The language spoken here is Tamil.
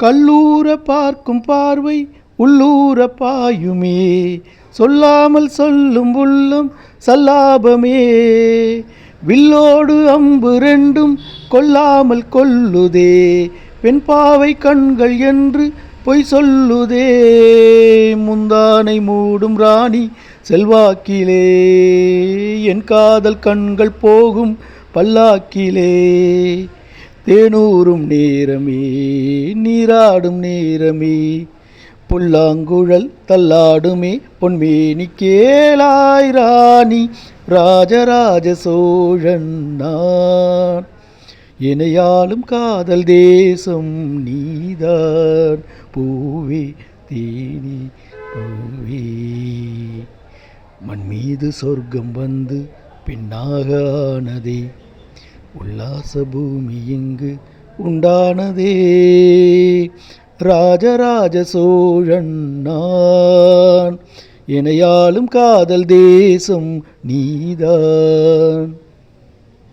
கல்லூர பார்க்கும் பார்வை உள்ளூர பாயுமே, சொல்லாமல் சொல்லும் உள்ளம் சல்லாபமே. வில்லோடு அம்பு ரெண்டும் கொல்லாமல் கொல்லுதே, பெண் பாவை கண்கள் என்று பொய் சொல்லுதே. முந்தானை மூடும் ராணி செல்வாக்கிலே, என் காதல் கண்கள் போகும் பல்லாக்கிலே. தேனூரும் நேரமே நீராடும் நேரமே, புல்லாங்குழல் தள்ளாடுமே பொன்மேனி கேளாய் ராணி. ராஜராஜ சோழன் நான், இணையாலும் காதல் தேசம் நீதான். பூவே தேனி பூவே, மண் மீது சொர்க்கம் வந்து பின்னாக ஆனதே, உல்லாச பூமி இங்கு உண்டானதே. ராஜராஜ சோழன் நான், இணையாலும் காதல் தேசம் நீதான்.